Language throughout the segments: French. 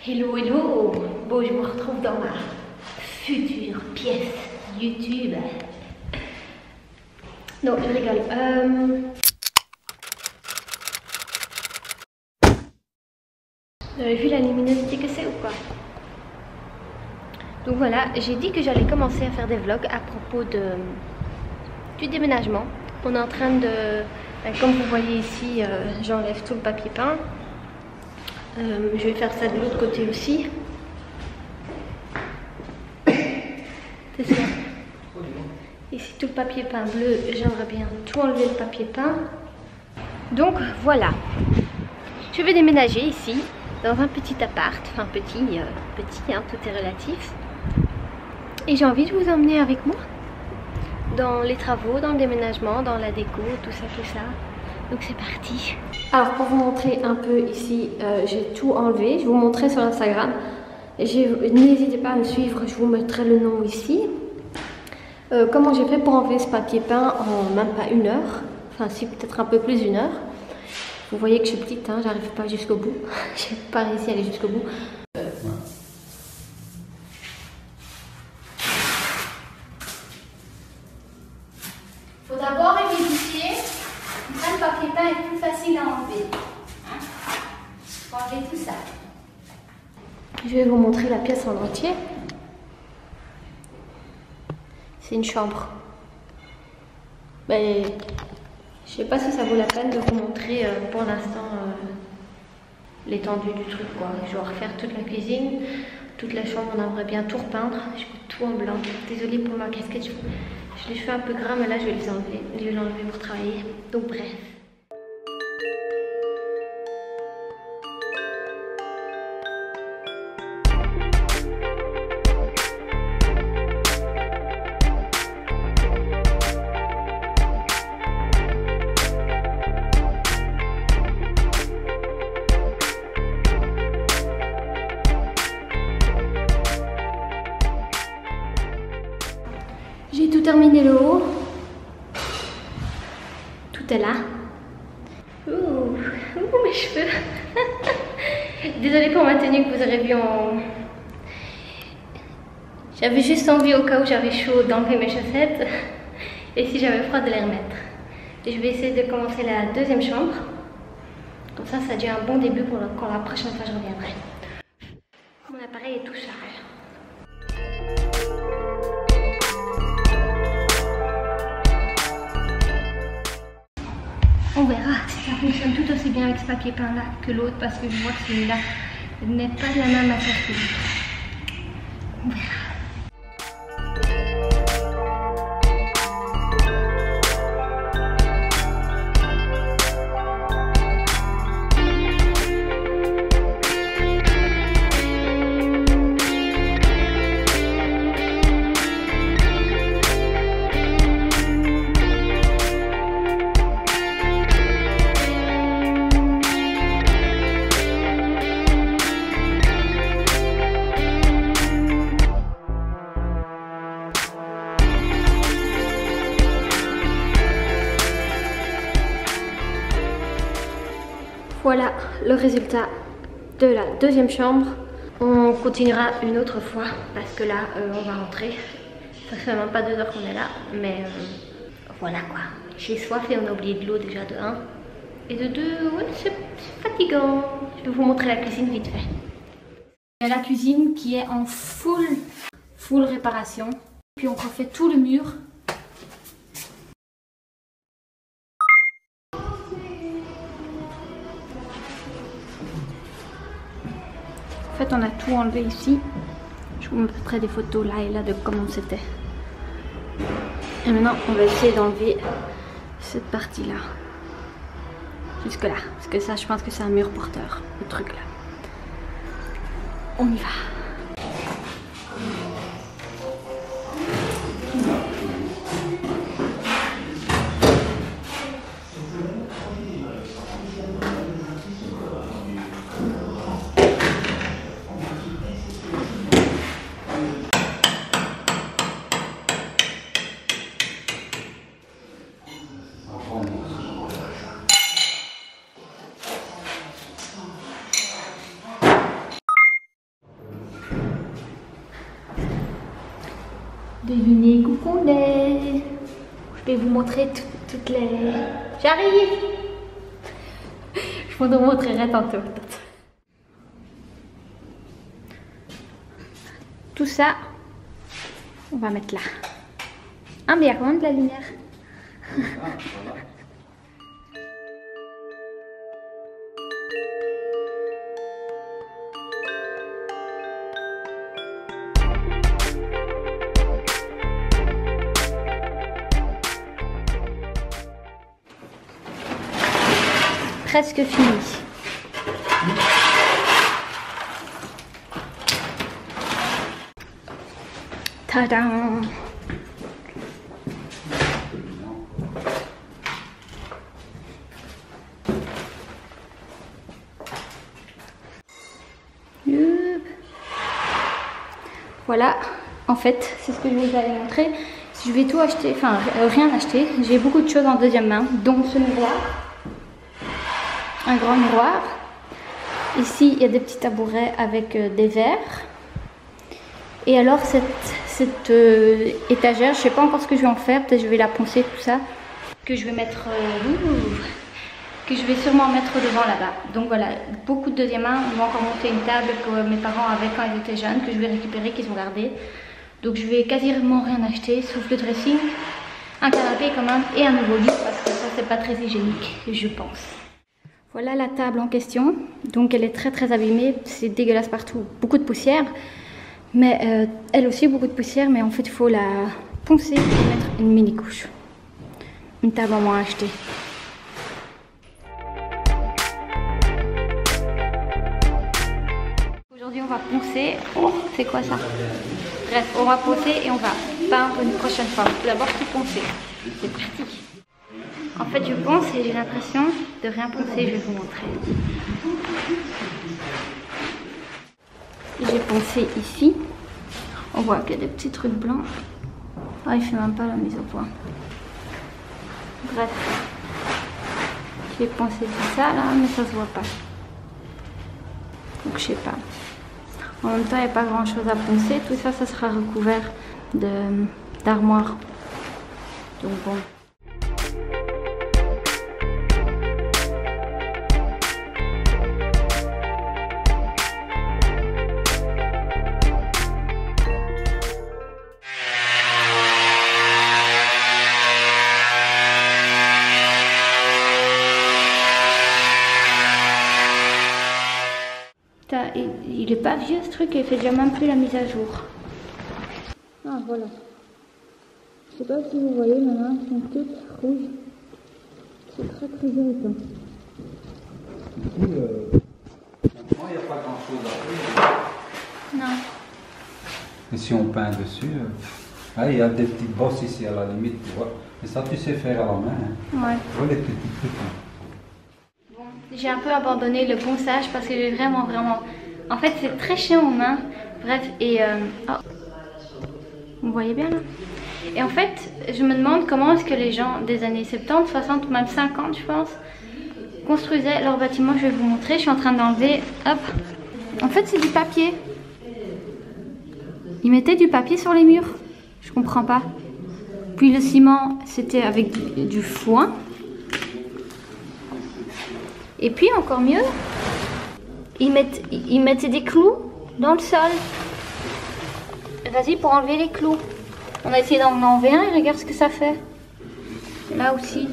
Hello, hello. Bon, je me retrouve dans ma future pièce YouTube. Non, je rigole. Vous avez vu la luminosité que c'est ou quoi? Donc voilà, j'ai dit que j'allais commencer à faire des vlogs à propos du déménagement. On est en train de... comme vous voyez ici, j'enlève tout le papier peint. Je vais faire ça de l'autre côté aussi. C'est ça. Ici tout le papier peint bleu, j'aimerais bien tout enlever le papier peint. Donc voilà. Je vais déménager ici, dans un petit appart. Enfin petit, hein, tout est relatif. Et j'ai envie de vous emmener avec moi. Dans les travaux, dans le déménagement, dans la déco, tout ça, tout ça. Donc c'est parti. Alors pour vous montrer un peu ici, j'ai tout enlevé. Je vous montrerai sur Instagram. N'hésitez pas à me suivre, je vous mettrai le nom ici. Comment j'ai fait pour enlever ce papier peint en même pas 1 heure. Enfin si, peut-être un peu plus d'1 heure. Vous voyez que je suis petite, hein, j'arrive pas jusqu'au bout. J'ai pas réussi à aller jusqu'au bout. Faut d'abord humidifier. Comme ça, le papier peint est plus facile à enlever. Hein? Faut enlever tout ça. Je vais vous montrer la pièce en entier. C'est une chambre. Mais je sais pas si ça vaut la peine de vous montrer pour l'instant l'étendue du truc, quoi. Je dois refaire toute la cuisine, toute la chambre. On aimerait bien tout repeindre. Je fais tout en blanc. Désolée pour ma casquette. Je les fais un peu gras, mais là je vais les enlever. Je vais l'enlever pour travailler. Donc bref. J'ai tout terminé le haut. Tout est là. Ouh, mes cheveux. Désolée pour ma tenue que vous aurez vu en... J'avais juste envie au cas où j'avais chaud d'enlever mes chaussettes. Et si j'avais froid de les remettre. Et je vais essayer de commencer la deuxième chambre. Comme ça, ça a déjà un bon début pour quand la prochaine fois je reviendrai. Mon appareil est tout chargé. On verra si ça fonctionne tout aussi bien avec ce papier peint là que l'autre, parce que je vois que celui-là n'est pas de la même matière que l'autre. On verra. Voilà le résultat de la deuxième chambre. On continuera une autre fois parce que là on va rentrer. Ça fait même pas 2 heures qu'on est là, mais voilà quoi. J'ai soif et on a oublié de l'eau déjà de 1. Et de 2, ouais, c'est fatigant. Je vais vous montrer la cuisine vite fait. Il y a la cuisine qui est en full réparation. Puis on refait tout le mur. En fait, on a tout enlevé ici. Je vous mettrai des photos là et là de comment c'était. Et maintenant, on va essayer d'enlever cette partie-là. Jusque là. Parce que ça, je pense que c'est un mur porteur. Le truc là. On y va. Devinez, coucounet. Je vais vous montrer toutes les... J'arrive. Je vous montrerai tantôt. Tout ça, on va mettre là. Ah, mais il y a quand même de la lumière. Presque fini. Tadam! Voilà, en fait, c'est ce que je vous avais montré. Je vais tout acheter, enfin rien acheter. J'ai beaucoup de choses en deuxième main, dont ce miroir. Un grand miroir. Ici, il y a des petits tabourets avec des verres. Et alors, cette étagère, je ne sais pas encore ce que je vais en faire. Peut-être je vais la poncer, tout ça. Que je vais mettre... que je vais sûrement mettre devant là-bas. Donc voilà, beaucoup de deuxième main. On va encore monter une table que mes parents avaient quand ils étaient jeunes, que je vais récupérer, qu'ils ont gardé. Donc je vais quasiment rien acheter, sauf le dressing, un canapé quand même et un nouveau lit, parce que ça, c'est pas très hygiénique, je pense. Voilà la table en question, donc elle est très abîmée, c'est dégueulasse partout, beaucoup de poussière, mais elle aussi beaucoup de poussière, mais en fait il faut la poncer et mettre une mini couche. Une table en moins à acheter. Aujourd'hui on va poncer, oh c'est quoi ça? Bref, on va poncer et on va peindre une prochaine fois. D'abord tout poncer, c'est pratique. En fait, je ponce et j'ai l'impression de rien poncer, je vais vous montrer. J'ai poncé ici. On voit qu'il y a des petits trucs blancs. Ah, il fait même pas la mise au point. Bref. J'ai poncé tout ça là, mais ça se voit pas. Donc je sais pas. En même temps, il n'y a pas grand chose à poncer. Tout ça, ça sera recouvert d'armoire. Donc bon. Il est pas vieux ce truc, il fait déjà même plus la mise à jour. Ah voilà. Je sais pas si vous voyez, mes mains sont toutes rouges. C'est très irritant. Maintenant, il n'y a pas grand chose à faire. Non. Et si on peint dessus, il y a des petites bosses ici à la limite, tu vois. Mais ça, tu sais faire à la main. Hein. Ouais. Tu vois les petits trucs. Hein. J'ai un peu abandonné le ponçage parce que j'ai vraiment... En fait, c'est très chiant aux mains. Bref, et... Oh. Vous voyez bien là? Et en fait, je me demande comment est-ce que les gens des années 70, 60, même 50, je pense, construisaient leur bâtiment. Je vais vous montrer. Je suis en train d'enlever... Hop. En fait, c'est du papier. Ils mettaient du papier sur les murs. Je comprends pas. Puis le ciment, c'était avec du foin. Et puis encore mieux, ils mettaient des clous dans le sol. Vas-y pour enlever les clous. On a essayé d'en enlever un et regarde ce que ça fait. Là aussi.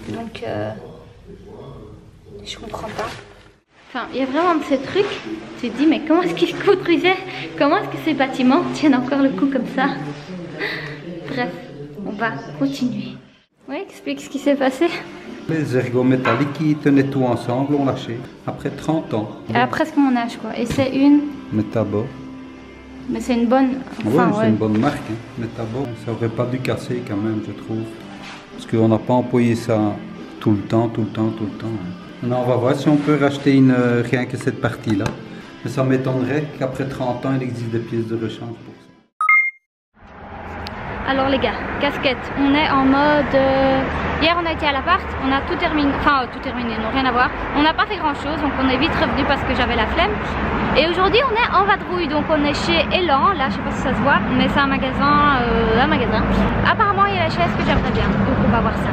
Donc je comprends pas. Enfin, il y a vraiment de ces trucs. Tu te dis mais comment est-ce qu'ils construisaient? Comment est-ce que ces bâtiments tiennent encore le coup comme ça? Bref, on va continuer. Oui, explique ce qui s'est passé. Les ergots métalliques qui tenaient tout ensemble ont lâché après 30 ans. Elle a presque mon âge quoi. Et c'est une... Metabo. Mais c'est une bonne... Enfin, c'est une bonne marque. Hein. Metabo. Ça aurait pas dû casser quand même, je trouve. Parce qu'on n'a pas employé ça tout le temps. Maintenant, on va voir si on peut racheter rien que cette partie-là. Mais ça m'étonnerait qu'après 30 ans, il existe des pièces de rechange pour ça. Alors les gars, casquette, on est en mode... Hier on a été à l'appart, on a tout terminé, enfin tout terminé, non rien à voir. On n'a pas fait grand chose, donc on est vite revenu parce que j'avais la flemme. Et aujourd'hui on est en vadrouille, donc on est chez Elan, là je sais pas si ça se voit, mais c'est un magasin, Apparemment il y a la chaise que j'aimerais bien, donc on va voir ça.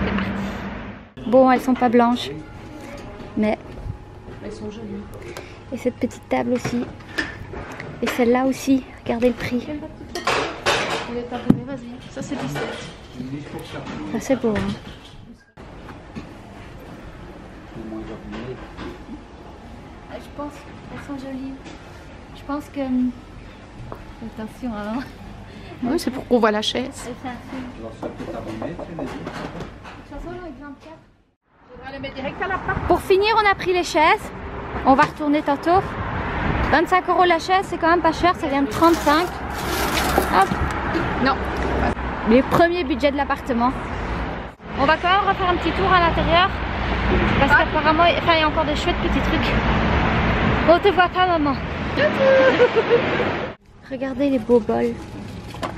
C'est parti. Bon, elles sont pas blanches, mais Elles sont jolies. et cette petite table aussi, et celle-là aussi, regardez le prix. On est abonné, vas-y. Ça c'est 17. Ça c'est beau, hein. Je pense qu'elles sont jolies. Je pense que... Attention, hein. Oui, c'est pour qu'on voit la chaise. Elle fait un film. De toute façon, l'exemplaire. On va les mettre direct à l'appart. Pour finir, on a pris les chaises. On va retourner tantôt. 25 € la chaise, c'est quand même pas cher, ça vient de 35. Hop. Non. Les premiers budgets de l'appartement. On va quand même refaire un petit tour à l'intérieur. Parce qu'apparemment, enfin, il y a encore des chouettes petits trucs. On te voit pas, maman. Regardez les beaux bols.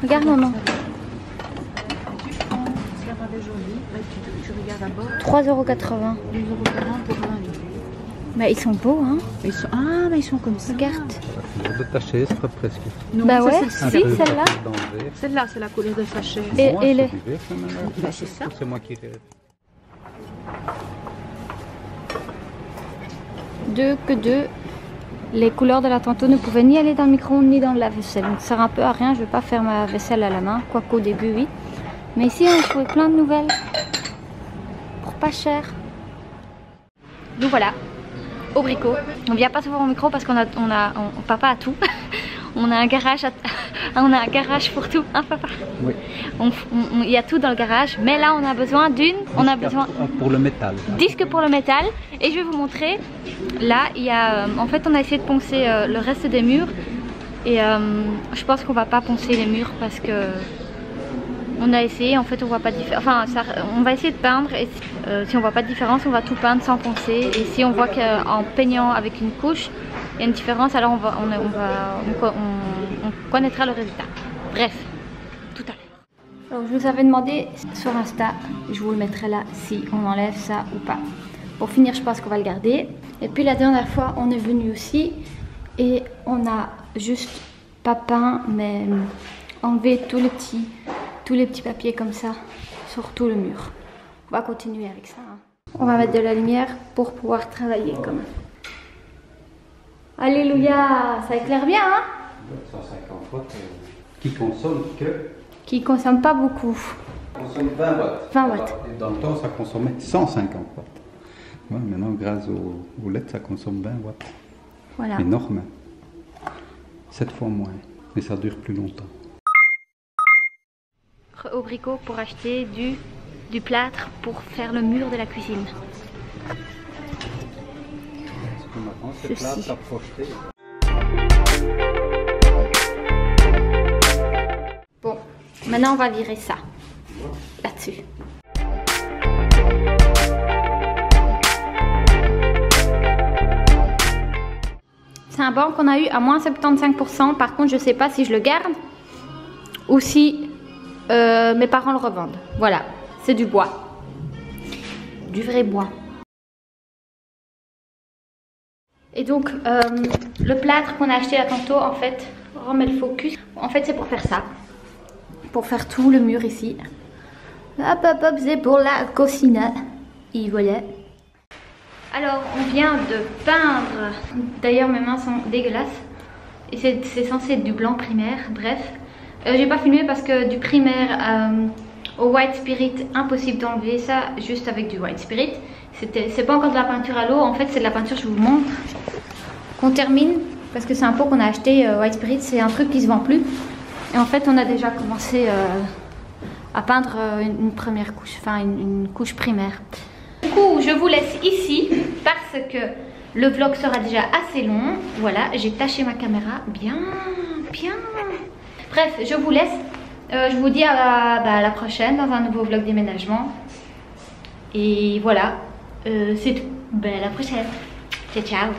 Regarde, maman. Ça va des jolis. Là, tu regardes d'abord. 3,80 €. 2,40 € pour 20 livres. Mais ils sont beaux, hein. Ils sont... Ah, mais ils sont comme ça. Regarde. De ta chaise, presque. Non, Bah ça, ouais, celle-ci. si, celle-là. Celle-là, c'est la couleur de sa chaise. Et les... Bah, c'est ça. C'est moi qui rêve. Deux. Les couleurs de la tantôt ne pouvaient ni aller dans le micro-ondes ni dans le lave-vaisselle. Donc ça sert un peu à rien, je vais pas faire ma vaisselle à la main, quoique au début oui. Mais ici on a trouvé plein de nouvelles. Pour pas cher. Donc voilà, au bricot. On vient pas souvent au micro parce qu'on papa a tout. On a un garage, on a un garage pour tout, hein papa? Oui. Il y a tout dans le garage, mais là on a besoin Pour le métal. disque pour le métal. Et je vais vous montrer. Là il y a, en fait on a essayé de poncer le reste des murs. Et je pense qu'on va pas poncer les murs parce que on a essayé, en fait on voit pas de différence. Enfin on va essayer de peindre et si on voit pas de différence on va tout peindre sans poncer. Et si on voit qu'en peignant avec une couche il y a une différence, alors on connaîtra le résultat. Bref, tout à l'heure. Alors je vous avais demandé sur Insta, je vous le mettrai là si on enlève ça ou pas. Pour finir, je pense qu'on va le garder. Et puis la dernière fois, on est venu aussi et on a juste pas peint, mais enlevé tous les petits papiers comme ça sur tout le mur. On va continuer avec ça. Hein. On va mettre de la lumière pour pouvoir travailler quand même. Alléluia, ça éclaire bien, hein? 150 watts qui consomme que... Qui consomme pas beaucoup. Consomme 20 watts. 20 watts. Et dans le temps, ça consommait 150 watts. Ouais, maintenant, grâce au LED, ça consomme 20 watts. Voilà. Énorme. 7 fois moins. Mais ça dure plus longtemps. Au bricot pour acheter du plâtre pour faire le mur de la cuisine. Ceci. Bon, maintenant on va virer ça là-dessus. C'est un banc qu'on a eu à moins 75%. Par contre, je sais pas si je le garde ou si mes parents le revendent. Voilà, c'est du bois. Du vrai bois. Et donc, le plâtre qu'on a acheté là tantôt, en fait, remet le focus. En fait, c'est pour faire ça. Pour faire tout le mur ici. Hop, hop, hop, c'est pour la cocina. Et voilà. Alors, on vient de peindre. D'ailleurs, mes mains sont dégueulasses. Et c'est censé être du blanc primaire. Bref. J'ai pas filmé parce que du primaire au white spirit, impossible d'enlever ça juste avec du white spirit. C'est pas encore de la peinture à l'eau, en fait c'est de la peinture, je vous montre, qu'on termine, parce que c'est un pot qu'on a acheté, white spirit, c'est un truc qui se vend plus. Et en fait on a déjà commencé à peindre une première couche, enfin une couche primaire. Du coup je vous laisse ici, parce que le vlog sera déjà assez long. Voilà, j'ai taché ma caméra bien. Bref, je vous laisse. Je vous dis à la prochaine dans un nouveau vlog déménagement. Et voilà, c'est tout. À la prochaine. Ciao, ciao.